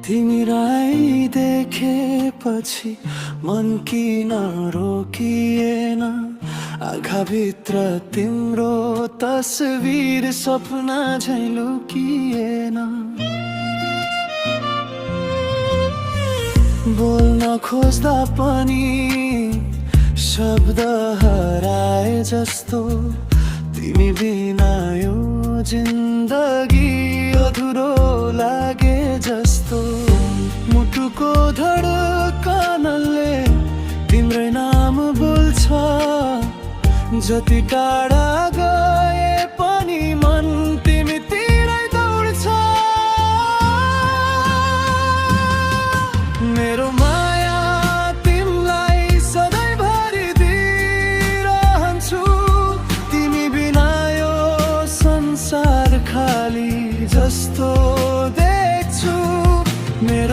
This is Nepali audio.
तिमीलाई देखेपछि मन किन रोकिएन, आँखाभित्र तिम्रो तस्बिर सपना झैँ लुकिएन। बोल्न खोज्दा पनि शब्द हराए जस्तो, तिमी बिना यो जिन्दगी अधुरो लागे जस्तो। मुटुको धडकनले तिम्रै नाम बोल्छ, जति टाढा गए पनि मन तिमीतिरै दौड्छ। मेरो माया तिमीलाई सधैँभरि दिइरहन्छु, तिमी बिना यो संसार खाली जस्तो देख्छु। मेरो